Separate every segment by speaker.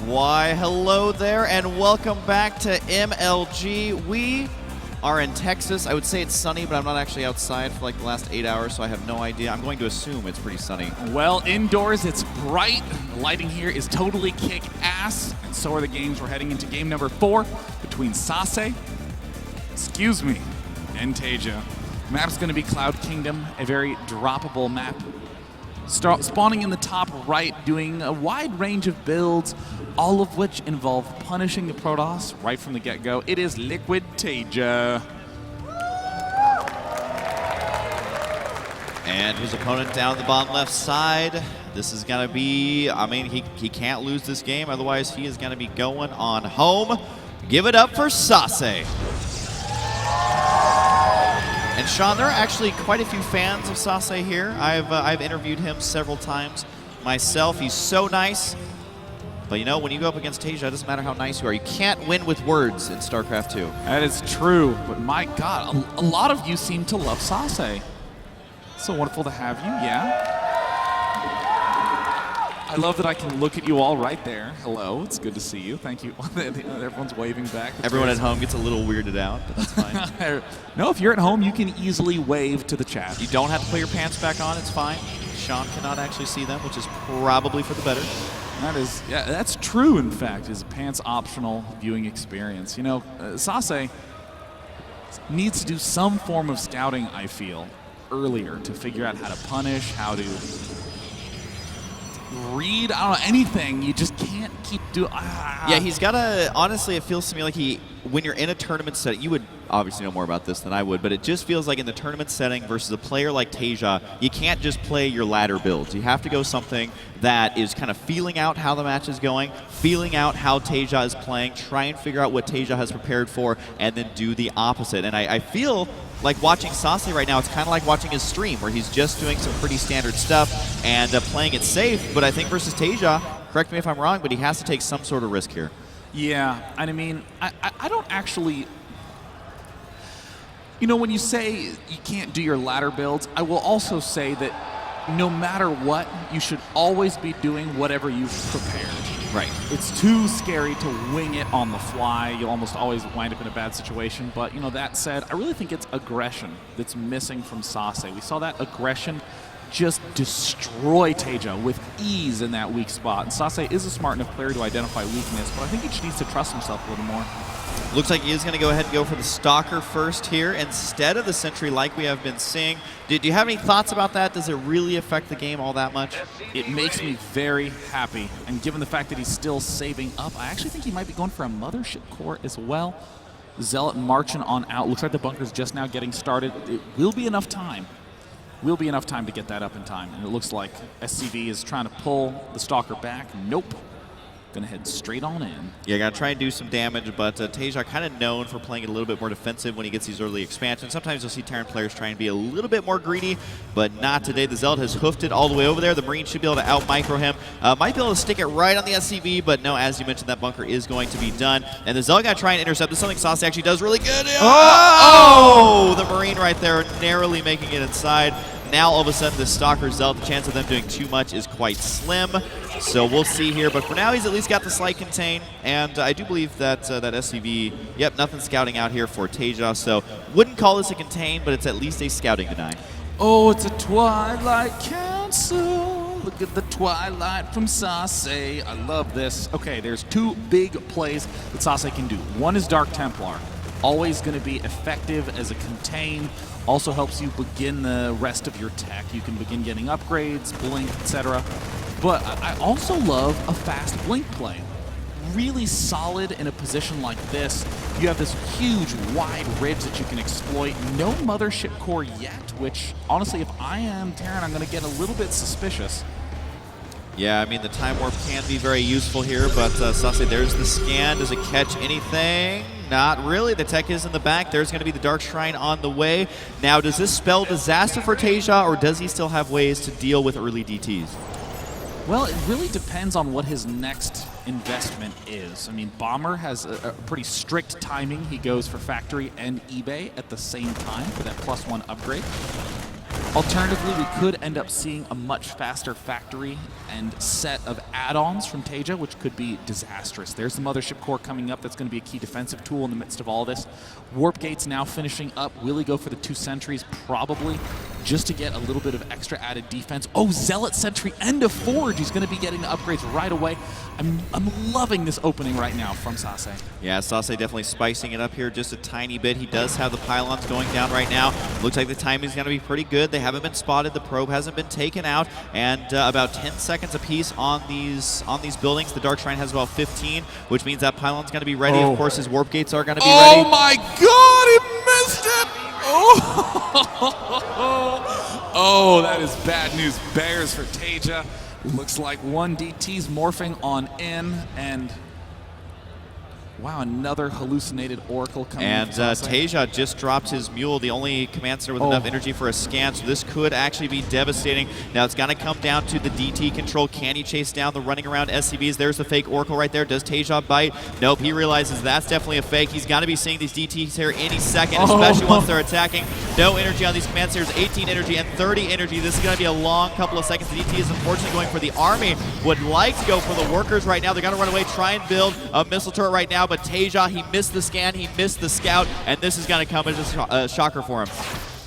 Speaker 1: Why, hello there, and welcome back to MLG. We are in Texas. I would say it's sunny, but I'm not actually outside for like the last 8 hours, so I have no idea. I'm going to assume it's pretty sunny.
Speaker 2: Well, indoors it's bright. The lighting here is totally kick-ass, and so are the games. We're heading into game number 4 between Sase, and Taeja. The map's going to be Cloud Kingdom, a very droppable map. Spawning in the top right, doing a wide range of builds, all of which involve punishing the Protoss right from the get-go. It is Liquid Taeja.
Speaker 1: And his opponent down the bottom left side. This is going to be, I mean, he can't lose this game, otherwise he is going to be going on home. Give it up for Sase. And Sean, there are actually quite a few fans of Sase here. I've interviewed him several times myself. He's so nice. But you know, when you go up against Taeja, it doesn't matter how nice you are. You can't win with words in StarCraft 2.
Speaker 2: That is true, but my God, a lot of you seem to love Sase. So wonderful to have you, yeah. I love that I can look at you all right there. Hello, it's good to see you. Thank you. Everyone's waving back. That's
Speaker 1: Everyone at home gets a little weirded out, but that's fine.
Speaker 2: No, if you're at home, you can easily wave to the chat.
Speaker 1: You don't have to put your pants back on, it's fine. Sean cannot actually see them, which is probably for the better.
Speaker 2: That is, yeah, that's true, in fact, is a pants optional viewing experience. You know, Sase needs to do some form of scouting, I feel, earlier to figure out how to punish, how to read, I don't know, anything. You just can't keep doing.
Speaker 1: Yeah, he's got to, honestly, it feels to me like when you're in a tournament setting, you would obviously know more about this than I would, but it just feels like in the tournament setting versus a player like Taeja, you can't just play your ladder builds. You have to go something that is kind of feeling out how the match is going, feeling out how Taeja is playing, try and figure out what Taeja has prepared for, and then do the opposite. And I feel like watching Sase right now, it's kind of like watching his stream, where he's just doing some pretty standard stuff and playing it safe. But I think versus Taeja, correct me if I'm wrong, but he has to take some sort of risk here.
Speaker 2: Yeah, and I mean, I don't actually... You know, when you say you can't do your ladder builds, I will also say that no matter what, you should always be doing whatever you've prepared.
Speaker 1: Right.
Speaker 2: It's too scary to wing it on the fly. You'll almost always wind up in a bad situation. But, you know, that said, I really think it's aggression that's missing from Sase. We saw that aggression just destroy Taeja with ease in that weak spot. And Sase is a smart enough player to identify weakness, but I think he just needs to trust himself a little more.
Speaker 1: Looks like he is going to go ahead and go for the Stalker first here instead of the Sentry like we have been seeing. Do you have any thoughts about that? Does it really affect the game all that much?
Speaker 2: It makes me very happy. And given the fact that he's still saving up, I actually think he might be going for a Mothership core as well. Zealot marching on out. Looks like the bunker's just now getting started. It will be enough time. Will be enough time to get that up in time. And it looks like SCV is trying to pull the Stalker back. Nope. Gonna head straight on in.
Speaker 1: Yeah, gotta try and do some damage, but Taeja kind of known for playing it a little bit more defensive when he gets these early expansions. Sometimes you'll see Terran players try and be a little bit more greedy, but not today. The Zealot has hoofed it all the way over there. The Marine should be able to out-micro him. Might be able to stick it right on the SCV, but no, as you mentioned, that bunker is going to be done. And the Zealot gotta try and intercept. This is something Sase actually does really good. Oh! The Marine right there, narrowly making it inside. Now, all of a sudden, the Stalker Zealot, the chance of them doing too much is quite slim. So we'll see here. But for now, he's at least got the slight contain. And I do believe that that SCV, yep, nothing scouting out here for Taeja. So wouldn't call this a contain, but it's at least a scouting deny.
Speaker 2: Oh, it's a Twilight Council. Look at the Twilight from Sase. I love this. Okay, there's two big plays that Sase can do. One is Dark Templar. Always going to be effective as a contain. Also helps you begin the rest of your tech. You can begin getting upgrades, blink, etc. But I also love a fast blink play. Really solid in a position like this. You have this huge, wide ridge that you can exploit. No Mothership core yet, which, honestly, if I am Terran, I'm going to get a little bit suspicious.
Speaker 1: Yeah, I mean, the Time Warp can be very useful here, but Sase, there's the scan. Does it catch anything? Not really. The tech is in the back. There's going to be the Dark Shrine on the way. Now, does this spell disaster for Taeja, or does he still have ways to deal with early DTs?
Speaker 2: Well, it really depends on what his next investment is. I mean, Bomber has a pretty strict timing. He goes for Factory and eBay at the same time for that +1 upgrade. Alternatively, we could end up seeing a much faster factory and set of add-ons from Taeja, which could be disastrous. There's the Mothership Core coming up. That's going to be a key defensive tool in the midst of all this. Warp Gates now finishing up. Will he go for the 2 sentries? Probably, just to get a little bit of extra added defense. Oh, Zealot Sentry and a Forge. He's going to be getting the upgrades right away. I'm loving this opening right now from Sase.
Speaker 1: Yeah, Sase definitely spicing it up here just a tiny bit. He does have the pylons going down right now. Looks like the timing's going to be pretty good. They haven't been spotted. The probe hasn't been taken out, and about 10 seconds apiece on these buildings. The Dark Shrine has about 15, which means that pylon's going to be ready. Of course, his warp gates are going to be ready.
Speaker 2: Oh my God! He missed it. Oh, that is bad news bears for Taeja. Looks like 1 DT's morphing on in, and wow, another hallucinated Oracle coming in.
Speaker 1: And Taeja just dropped his mule, the only command center with enough energy for a scan, so this could actually be devastating. Now it's going to come down to the DT control. Can he chase down the running around SCVs? There's the fake Oracle right there. Does Taeja bite? Nope, he realizes that's definitely a fake. He's got to be seeing these DTs here any second, especially once they're attacking. No energy on these command centers, 18 energy and 30 energy. This is going to be a long couple of seconds. The DT is unfortunately going for the army. Would like to go for the workers right now. They're going to run away, try and build a missile turret right now, but Taeja, he missed the scan, he missed the scout, and this is going to come as a shocker for him.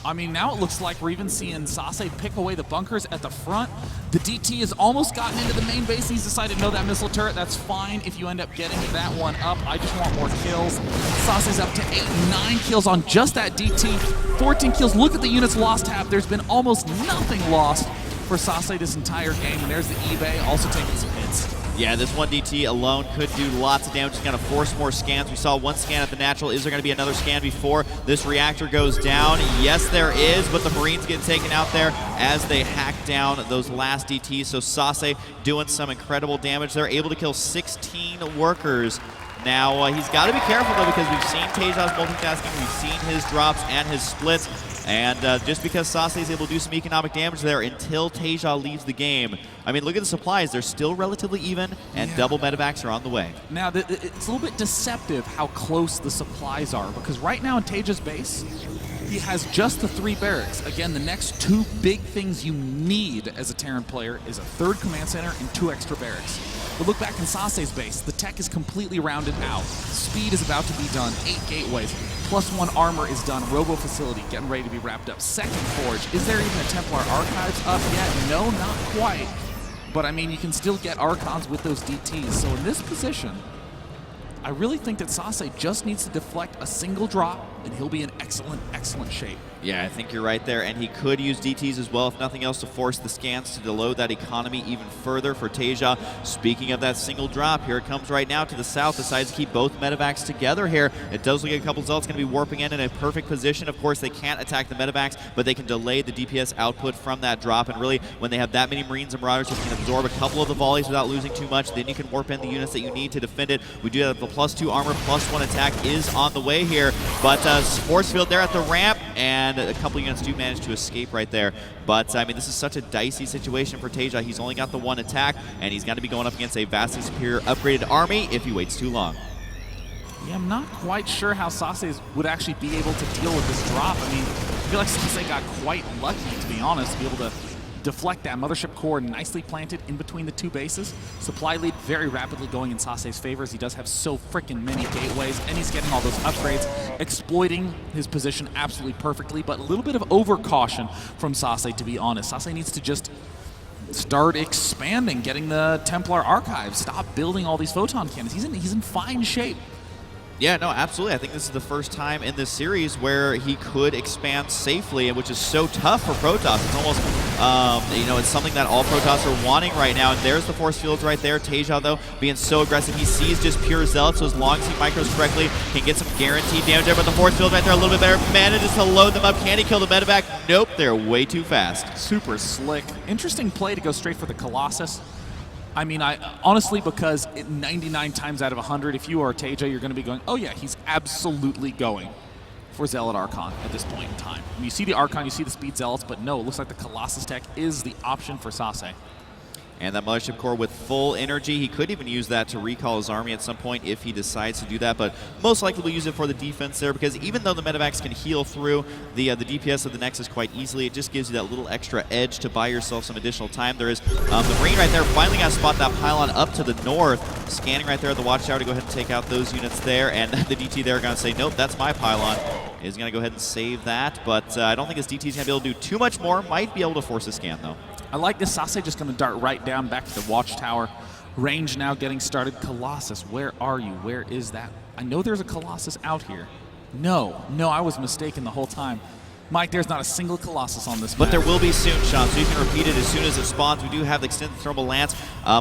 Speaker 2: I mean, now it looks like we're even seeing Sase pick away the bunkers at the front. The DT has almost gotten into the main base. He's decided, no, that missile turret, that's fine if you end up getting that one up. I just want more kills. Sase's up to 8, 9 kills on just that DT. 14 kills. Look at the units lost tab. There's been almost nothing lost for Sase this entire game. And there's the eBay also taking some hits.
Speaker 1: Yeah, this 1 DT alone could do lots of damage. It's going to force more scans. We saw 1 scan at the natural. Is there going to be another scan before this reactor goes down? Yes, there is, but the Marines get taken out there as they hack down those last DTs. So Sase doing some incredible damage. They're able to kill 16 workers. Now, he's got to be careful, though, because we've seen Taeja's multitasking. We've seen his drops and his splits. And just because Sase is able to do some economic damage there until Taeja leaves the game. I mean, look at the supplies. They're still relatively even, and double medevacs are on the way.
Speaker 2: Now, it's a little bit deceptive how close the supplies are, because right now in Taeja's base, he has just the 3 barracks. Again, the next 2 big things you need as a Terran player is a 3rd command center and 2 extra barracks. But look back in Sase's base. The tech is completely rounded out. Speed is about to be done. 8 gateways. +1 armor is done. Robo facility getting ready to be wrapped up. 2nd forge. Is there even a Templar archives up yet? No, not quite. But I mean, you can still get archons with those DTs. So in this position, I really think that Sase just needs to deflect a single drop, and he'll be in excellent, excellent shape.
Speaker 1: Yeah, I think you're right there, and he could use DTs as well, if nothing else, to force the scans to deload that economy even further for Taeja. Speaking of that single drop, here it comes right now to the south. Decides to keep both medevacs together here. It does look like a couple zealots going to be warping in a perfect position. Of course, they can't attack the medevacs, but they can delay the DPS output from that drop, and really, when they have that many Marines and Marauders, you can absorb a couple of the volleys without losing too much. Then you can warp in the units that you need to defend it. We do have the +2 armor, +1 attack is on the way here, but force field there at the ramp, and a couple units do manage to escape right there. But, I mean, this is such a dicey situation for Taeja. He's only got the 1 attack, and he's going to be going up against a vastly superior upgraded army if he waits too long.
Speaker 2: Yeah, I'm not quite sure how Sase would actually be able to deal with this drop. I mean, I feel like Sase got quite lucky, to be honest, to be able to deflect that Mothership Core nicely planted in between the 2 bases. Supply lead very rapidly going in Sase's favor, as he does have so freaking many gateways, and he's getting all those upgrades, exploiting his position absolutely perfectly, but a little bit of over-caution from Sase, to be honest. Sase needs to just start expanding, getting the Templar archives, stop building all these photon cannons. He's in fine shape.
Speaker 1: Yeah, no, absolutely. I think this is the first time in this series where he could expand safely, which is so tough for Protoss. It's almost, you know, it's something that all Protoss are wanting right now. And there's the force fields right there. Taeja, though, being so aggressive. He sees just pure zealots, so as long as he micros correctly, can get some guaranteed damage there. But the force field right there a little bit better. Manages to load them up. Can he kill the medevac? Nope, they're way too fast.
Speaker 2: Super slick. Interesting play to go straight for the Colossus. I mean, honestly, because 99 times out of 100, if you are Taeja, you're going to be going, oh yeah, he's absolutely going for Zealot Archon at this point in time. You see the Archon, you see the Speed Zealots, but no, it looks like the Colossus tech is the option for Sase.
Speaker 1: And that Mothership Core with full energy. He could even use that to recall his army at some point if he decides to do that, but most likely will use it for the defense there, because even though the Medivacs can heal through the DPS of the Nexus quite easily, it just gives you that little extra edge to buy yourself some additional time. There is the Marine right there, finally got to spot that pylon up to the north, scanning right there at the Watchtower to go ahead and take out those units there, and the DT there going to say, nope, that's my pylon. Is going to go ahead and save that, but I don't think his DT is going to be able to do too much more. Might be able to force a scan, though.
Speaker 2: I like this. Sase just going to dart right down back to the Watchtower. Range now getting started. Colossus, where are you? Where is that? I know there's a Colossus out here. No, I was mistaken the whole time. Mike, there's not a single Colossus on this map.
Speaker 1: But there will be soon, Sean, so you can repeat it as soon as it spawns. We do have the Extended Thermal Lance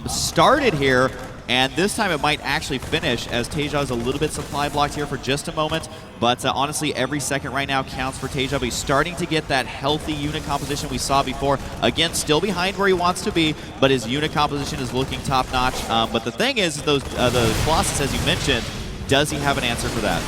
Speaker 1: started here, and this time it might actually finish, as Taeja is a little bit supply blocked here for just a moment. But honestly, every second right now counts for Taeja. But he's starting to get that healthy unit composition we saw before. Again, still behind where he wants to be, but his unit composition is looking top-notch. But the thing is, those the Colossus, as you mentioned, does he have an answer for that?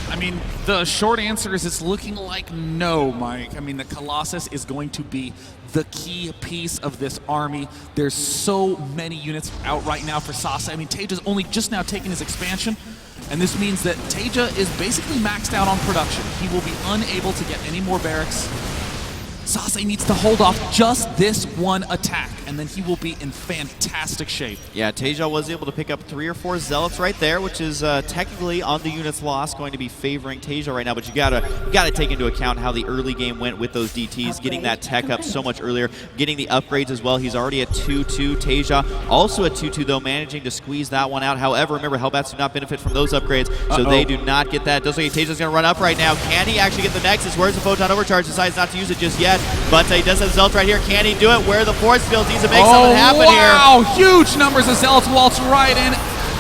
Speaker 2: I mean, the short answer is it's looking like no, Mike. I mean, the Colossus is going to be the key piece of this army. There's so many units out right now for Sase. I mean, Taeja's only just now taking his expansion, and this means that Taeja is basically maxed out on production. He will be unable to get any more barracks. Sase needs to hold off just this one attack, and then he will be in fantastic shape.
Speaker 1: Yeah, Taeja was able to pick up 3 or 4 Zealots right there, which is technically on the units lost going to be favoring Taeja right now, but you gotta take into account how the early game went with those DTs, getting that tech up so much earlier, getting the upgrades as well. He's already at 2-2. Taeja also at 2-2 though, managing to squeeze that one out. However, remember, Hellbats do not benefit from those upgrades, so they do not get that. Does look like Taeja's gonna run up right now. Can he actually get the Nexus? Where's the Photon Overcharge? Decides not to use it just yet. But he does have Zealots right here. Can he do it? Where the force field needs to make something happen here.
Speaker 2: Wow, huge numbers of Zealots waltz right in,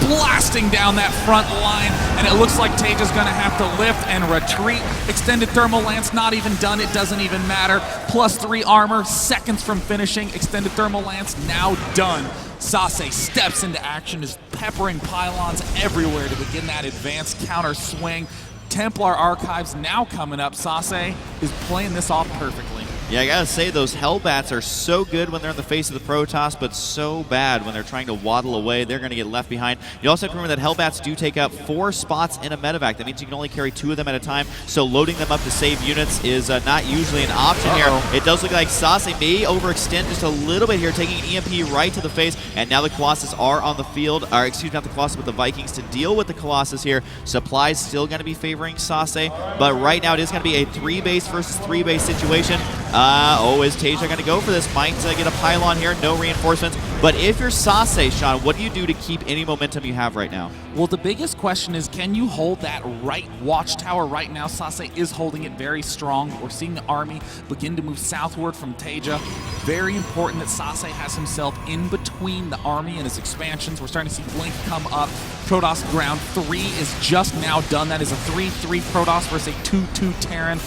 Speaker 2: blasting down that front line, and it looks like Taeja's going to have to lift and retreat. Extended Thermal Lance not even done. It doesn't even matter. +3 armor, seconds from finishing. Extended Thermal Lance now done. Sase steps into action, is peppering pylons everywhere to begin that advanced counter swing. Templar Archives now coming up. Sase is playing this off perfectly.
Speaker 1: Yeah, I gotta say, those Hellbats are so good when they're in the face of the Protoss, but so bad when they're trying to waddle away. They're gonna get left behind. You also have to remember that Hellbats do take up 4 spots in a medevac. That means you can only carry 2 of them at a time, so loading them up to save units is not usually an option here. It does look like Sase may overextend just a little bit here, taking an EMP right to the face, and now the Colossus are on the field, or excuse me, not the Colossus, but the Vikings to deal with the Colossus here. Supplies still gonna be favoring Sase, but right now it is gonna be a 3-base versus 3-base situation. Is Taeja going to go for this? Might get a pylon here, no reinforcements. But if you're Sase, Sean, what do you do to keep any momentum you have right now?
Speaker 2: Well, the biggest question is, can you hold that right Watchtower right now? Sase is holding it very strong. We're seeing the army begin to move southward from Taeja. Very important that Sase has himself in between the army and his expansions. We're starting to see Blink come up. Protoss ground 3 is just now done. That is a 3-3 Protoss versus a 2-2 Terran.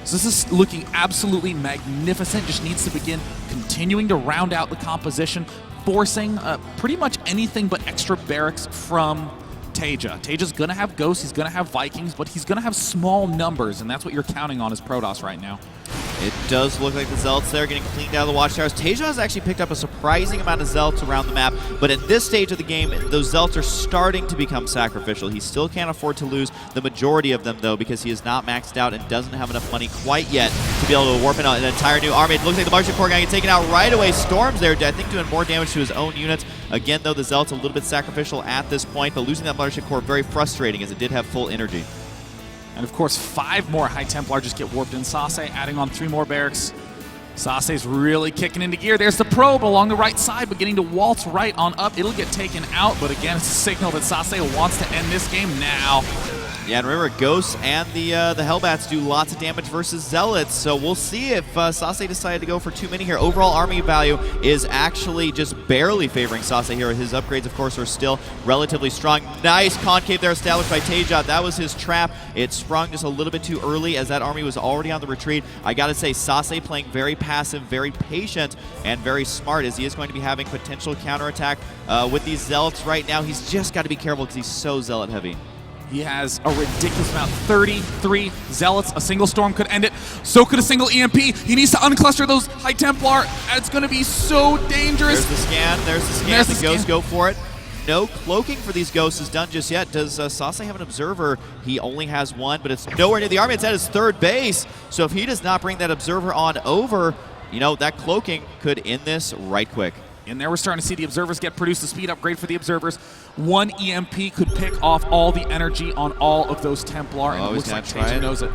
Speaker 2: So this is looking absolutely magnificent. Just needs to begin continuing to round out the composition, forcing pretty much anything but extra barracks from Taeja. Taeja's going to have Ghosts, he's going to have Vikings, but he's going to have small numbers, and that's what you're counting on as Protoss right now.
Speaker 1: It does look like the Zealots there getting cleaned out of the Watchtowers. Taeja has actually picked up a surprising amount of Zealots around the map, but at this stage of the game, those Zealots are starting to become sacrificial. He still can't afford to lose the majority of them, though, because he is not maxed out and doesn't have enough money quite yet to be able to warp in an entire new army. It looks like the Mothership Core going to get taken out right away. Storm's there, I think, doing more damage to his own units. Again, though, the Zealots a little bit sacrificial at this point, but losing that Mothership Core very frustrating, as it did have full energy.
Speaker 2: And of course, 5 more High Templar just get warped in. Sase adding on 3 more barracks. Sase's really kicking into gear. There's the probe along the right side, beginning to waltz right on up. It'll get taken out, but again, it's a signal that Sase wants to end this game now.
Speaker 1: Yeah, and remember, Ghosts and the Hellbats do lots of damage versus Zealots, so we'll see if Sase decided to go for too many here. Overall army value is actually just barely favoring Sase here. His upgrades, of course, are still relatively strong. Nice concave there established by Taeja. That was his trap. It sprung just a little bit too early as that army was already on the retreat. I gotta say, Sase playing very passive, very patient, and very smart, as he is going to be having potential counterattack with these Zealots right now. He's just got to be careful because he's so Zealot heavy.
Speaker 2: He has a ridiculous amount, 33 Zealots. A single Storm could end it. So could a single EMP. He needs to uncluster those High Templar. It's going to be so dangerous.
Speaker 1: There's the scan. There's the scan.
Speaker 2: There's
Speaker 1: The
Speaker 2: the
Speaker 1: Ghosts
Speaker 2: scan.
Speaker 1: go for it. No cloaking for these Ghosts is done just yet. Does Sase have an Observer? He only has one, but it's nowhere near the army. It's at his third base. So if he does not bring that Observer on over, you know, that cloaking could end this right quick.
Speaker 2: And there we're starting to see the Observers get produced. The speed upgrade for the Observers. One EMP could pick off all the energy on all of those Templar, and it looks like Taeja knows it.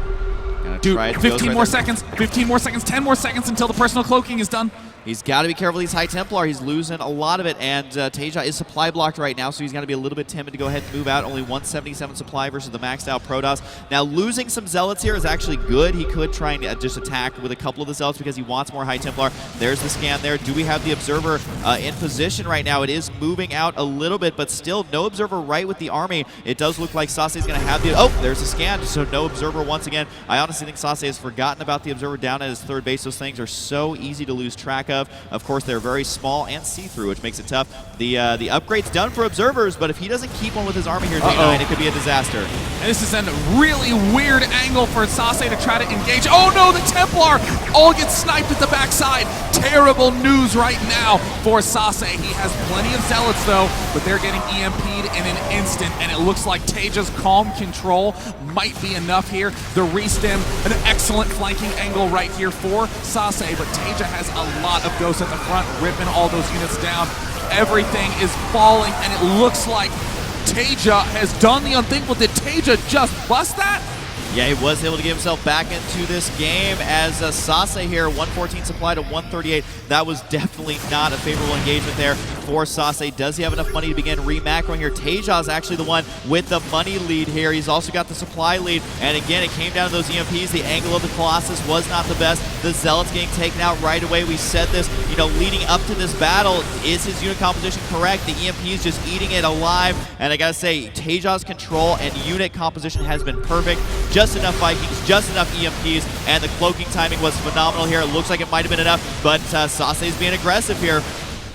Speaker 2: Dude, 15 more seconds, 15 more seconds, 10 more seconds until the personal cloaking is done.
Speaker 1: He's got to be careful. He's High Templar. He's losing a lot of it, and Taeja is supply blocked right now, so he's got to be a little bit timid to go ahead and move out. Only 177 supply versus the maxed out Protoss. Now, losing some Zealots here is actually good. He could try and just attack with a couple of the Zealots because he wants more High Templar. There's the scan there. Do we have the Observer in position right now? It is moving out a little bit, but still no Observer right with the army. It does look like Sase is going to have the... Oh, there's the scan, so no Observer once again. I honestly think Sase has forgotten about the Observer down at his third base. Those things are so easy to lose track of. Of course, they're very small and see-through, which makes it tough. The upgrade's done for Observers, but if he doesn't keep one with his army here, J9, it could be a disaster.
Speaker 2: And this is a really weird angle for Sase to try to engage. Oh no, the Templar all get sniped at the backside. Terrible news right now for Sase. He has plenty of Zealots though, but they're getting EMP'd in an instant, and it looks like Taeja's calm control might be enough here. The restem, an excellent flanking angle right here for Sase, but Taeja has a lot of Ghosts at the front, ripping all those units down. Everything is falling, and it looks like Taeja has done the unthinkable. Did Taeja just bust that?
Speaker 1: Yeah, he was able to get himself back into this game as Sase here, 114 supply to 138. That was definitely not a favorable engagement there for Sase. Does he have enough money to begin remacroing here? Taeja is actually the one with the money lead here. He's also got the supply lead. And again, it came down to those EMPs. The angle of the Colossus was not the best. The Zealots getting taken out right away. We said this, you know, leading up to this battle. Is his unit composition correct? The EMP is just eating it alive. And I gotta say, Taeja's control and unit composition has been perfect. Just enough Vikings, just enough EMPs, and the cloaking timing was phenomenal here. It looks like it might have been enough, but Sase's being aggressive here.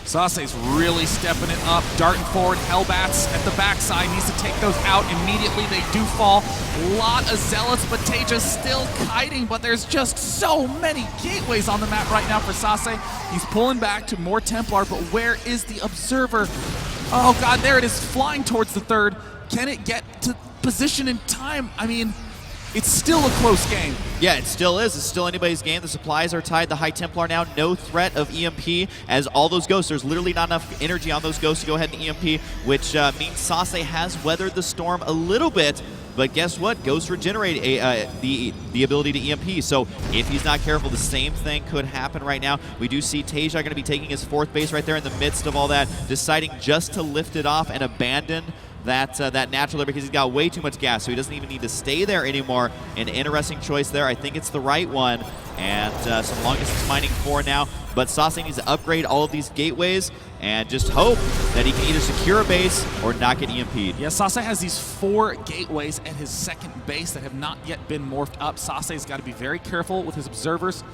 Speaker 2: Sase's really stepping it up, darting forward. Hellbats at the backside, needs to take those out immediately. They do fall. A lot of Zealots, but Taeja's still kiting, but there's just so many gateways on the map right now for Sase. He's pulling back to more Templar, but where is the Observer? Oh God, there it is, flying towards the third. Can it get to position in time? I mean, it's still a close game.
Speaker 1: Yeah, it still is. It's still anybody's game. The supplies are tied. The High Templar now, no threat of EMP as all those Ghosts. There's literally not enough energy on those Ghosts to go ahead and EMP, which means Sase has weathered the storm a little bit. But guess what? Ghosts regenerate the ability to EMP. So if he's not careful, the same thing could happen right now. We do see Taeja going to be taking his fourth base right there in the midst of all that, deciding just to lift it off and abandon that natural there because he's got way too much gas, so he doesn't even need to stay there anymore. An interesting choice there. I think it's the right one. And some long distance mining 4 now, but Sase needs to upgrade all of these gateways and just hope that he can either secure a base or not get EMP'd.
Speaker 2: Yeah, Sase has these 4 gateways at his second base that have not yet been morphed up. Sase's got to be very careful with his Observers.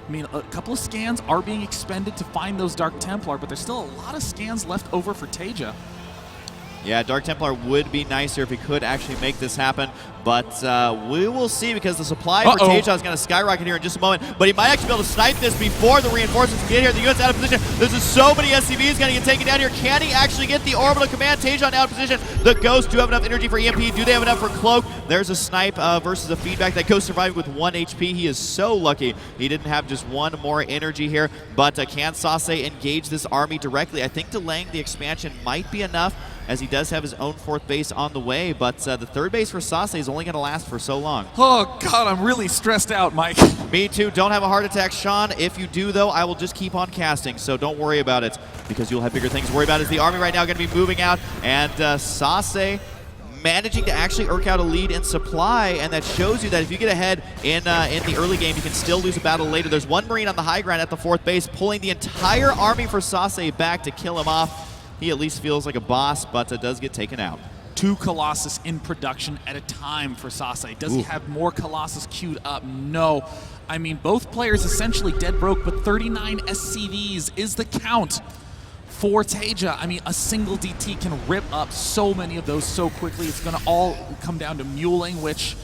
Speaker 2: I mean, a couple of scans are being expended to find those Dark Templar, but there's still a lot of scans left over for Taeja.
Speaker 1: Yeah, Dark Templar would be nicer if he could actually make this happen, but we will see because the supply for Taeja is going to skyrocket here in just a moment, but he might actually be able to snipe this before the reinforcements get here. The unit's out of position. There's just so many SCVs going to get taken down here. Can he actually get the orbital command? Taeja out of position. The Ghosts do have enough energy for EMP. Do they have enough for Cloak? There's a snipe versus a feedback. That Ghost surviving with 1 HP. He is so lucky he didn't have just 1 more energy here, but can Sase engage this army directly? I think delaying the expansion might be enough, as he does have his own 4th base on the way, but the 3rd base for Sase is only going to last for so long.
Speaker 2: Oh God, I'm really stressed out, Mike.
Speaker 1: Me too. Don't have a heart attack, Sean. If you do, though, I will just keep on casting, so don't worry about it, because you'll have bigger things to worry about. Is the army right now going to be moving out, and Sase managing to actually irk out a lead in supply, and that shows you that if you get ahead in the early game, you can still lose a battle later. There's 1 Marine on the high ground at the 4th base, pulling the entire army for Sase back to kill him off. He at least feels like a boss, but does get taken out.
Speaker 2: 2 Colossus in production at a time for Sase. Does he have more Colossus queued up? No. I mean, both players essentially dead broke, but 39 SCVs is the count for Taeja. I mean, a single DT can rip up so many of those so quickly. It's going to all come down to muling, which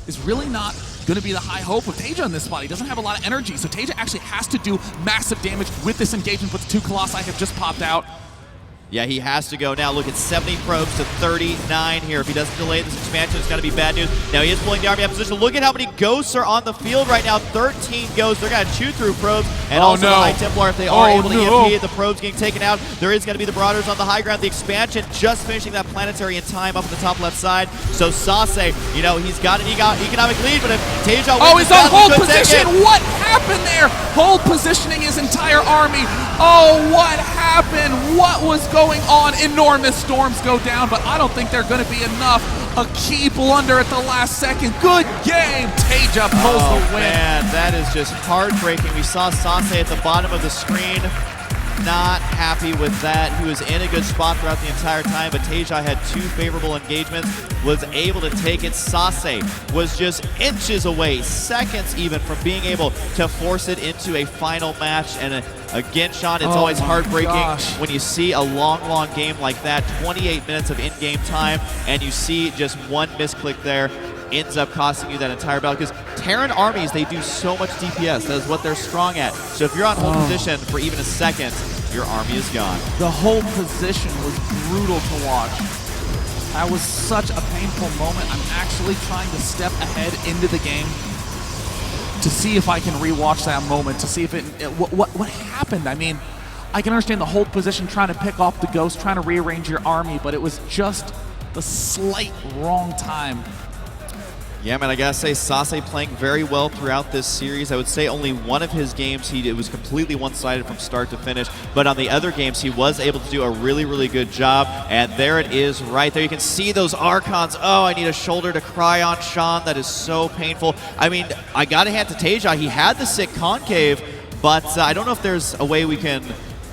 Speaker 2: is really not going to be the high hope of Taeja in this spot. He doesn't have a lot of energy, so Taeja actually has to do massive damage with this engagement, but the 2 Colossi have just popped out.
Speaker 1: Yeah, he has to go now. Look at 70 probes to 39 here. If he doesn't delay this expansion, it's going to be bad news. Now he is pulling the army out of position. Look at how many ghosts are on the field right now. 13 ghosts. They're going to chew through probes. And also the High Templar, if they are able to EMP, the probes getting taken out. There is going to be the Marauders on the high ground. The expansion just finishing that planetary in time up at the top left side. So Sase, you know, he's got an economic lead, but if Taeja wins,
Speaker 2: he's on hold position. What happened there? Hold positioning his entire army. Oh, what happened? What was going on? Enormous storms go down, but I don't think they're going to be enough. A key blunder at the last second. Good game. Taeja pulls the win.
Speaker 1: Man, that is just heartbreaking. We saw Sase at the bottom of the screen. Not happy with that. He was in a good spot throughout the entire time, but Taeja had 2 favorable engagements, was able to take it. Sase was just inches away, seconds even, from being able to force it into a final match. And again, Sean, it's always heartbreaking when you see a long game like that, 28 minutes of in-game time, and you see just one misclick there ends up costing you that entire battle, because Terran armies, they do so much DPS. That is what they're strong at. So if you're on hold position for even a second, your army is gone.
Speaker 2: The hold position was brutal to watch. That was such a painful moment. I'm actually trying to step ahead into the game to see if I can rewatch that moment, to see if what happened. I mean, I can understand the hold position, trying to pick off the ghost, trying to rearrange your army, but it was just the slight wrong time.
Speaker 1: Yeah, man, I gotta say, Sase playing very well throughout this series. I would say only one of his games, it was completely one-sided from start to finish, but on the other games, he was able to do a really good job, and there it is right there. You can see those Archons. Oh, I need a shoulder to cry on, Sean. That is so painful. I mean, I gotta hand to Taeja. He had the sick concave, but I don't know if there's a way we can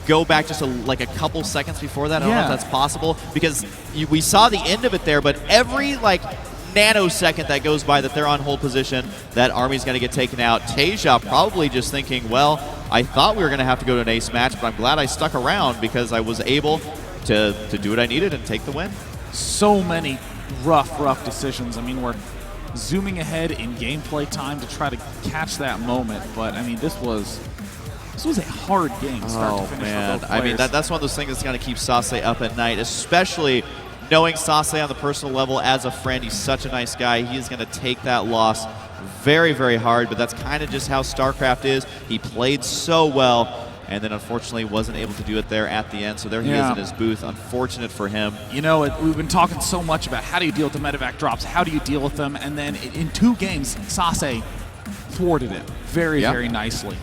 Speaker 1: go back just like a couple seconds before that. I don't know if that's possible, because we saw the end of it there, but every nanosecond that goes by that they're on hold position, that army's going to get taken out. Taeja probably just thinking, well, I thought we were going to have to go to an ace match, but I'm glad I stuck around because I was able to do what I needed and take the win.
Speaker 2: So many rough decisions. I mean, we're zooming ahead in gameplay time to try to catch that moment, but I mean, this was a hard game start to finish for both players.
Speaker 1: I mean, that's one of those things that's going to keep Sase up at night, especially knowing Sase on the personal level as a friend. He's such a nice guy. He is going to take that loss very hard, but that's kind of just how STARCRAFT is. He played so well, and then unfortunately wasn't able to do it there at the end, so there he is in his booth. Unfortunate for him.
Speaker 2: You know, we've been talking so much about how do you deal with the medevac drops, how do you deal with them, and then in 2 games, Sase thwarted it very nicely.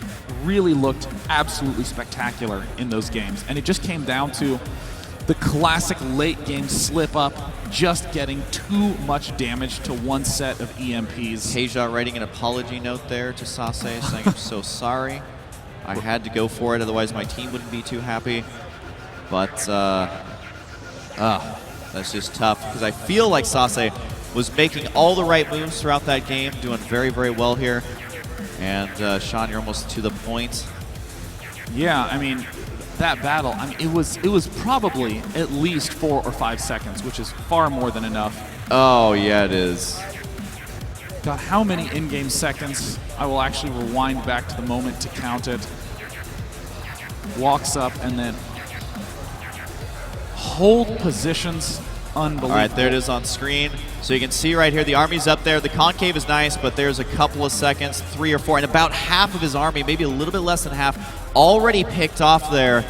Speaker 2: Really looked absolutely spectacular in those games, and it just came down to the classic late game slip up, just getting too much damage to one set of EMPs.
Speaker 1: Taeja writing an apology note there to Sase, saying, I'm so sorry. I had to go for it, otherwise my team wouldn't be too happy. But, that's just tough, because I feel like Sase was making all the right moves throughout that game, doing very well here. And, Sean, you're almost to the point.
Speaker 2: Yeah, I mean, that battle, I mean, it was probably at least 4 or 5 seconds, which is far more than enough.
Speaker 1: Oh, yeah, it is.
Speaker 2: God, how many in-game seconds? I will actually rewind back to the moment to count it. Walks up and then hold positions. Unbelievable.
Speaker 1: All right, there it is on screen. So you can see right here, the army's up there. The concave is nice, but there's a couple of seconds, 3 or 4, and about half of his army, maybe a little bit less than half, already picked off there.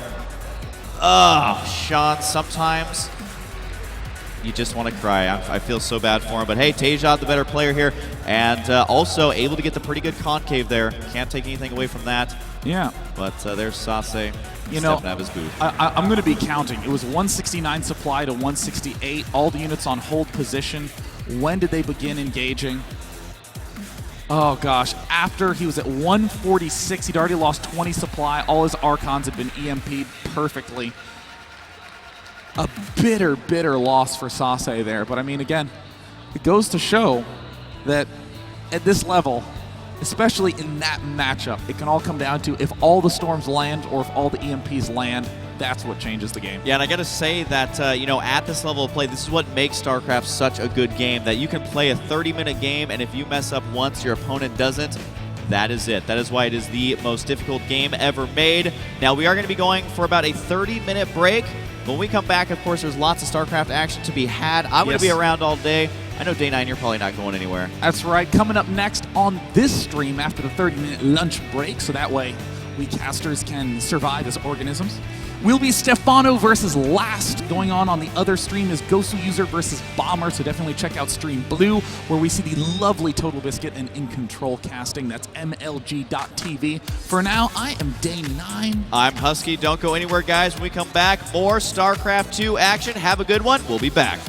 Speaker 1: Oh, Sean, sometimes you just want to cry. I feel so bad for him. But hey, Taeja, the better player here, and also able to get the pretty good concave there. Can't take anything away from that.
Speaker 2: Yeah.
Speaker 1: But there's Sase.
Speaker 2: You know,
Speaker 1: out of his booth.
Speaker 2: I'm going to be counting. It was 169 supply to 168. All the units on hold position. When did they begin engaging? Oh, gosh. After he was at 146, he'd already lost 20 supply. All his Archons had been EMP'd perfectly. A bitter loss for Sase there. But, I mean, again, it goes to show that at this level, especially in that matchup. It can all come down to if all the storms land or if all the EMPs land. That's what changes the game.
Speaker 1: Yeah, and I got to say that, you know, at this level of play, this is what makes StarCraft such a good game, that you can play a 30-minute game, and if you mess up once, your opponent doesn't. That is it. That is why it is the most difficult game ever made. Now, we are going to be going for about a 30-minute break. When we come back, of course, there's lots of StarCraft action to be had. I'm going to be around all day. I know Day 9, you're probably not going anywhere.
Speaker 2: That's right. Coming up next on this stream after the 30-minute lunch break, so that way we casters can survive as organisms, will be Stefano versus Last. Going on the other stream is Gosu User versus Bomber, so definitely check out Stream Blue, where we see the lovely Total Biscuit and In Control casting. That's MLG.TV. For now, I am Day 9.
Speaker 1: I'm Husky. Don't go anywhere, guys. When we come back, more StarCraft 2 action. Have a good one. We'll be back.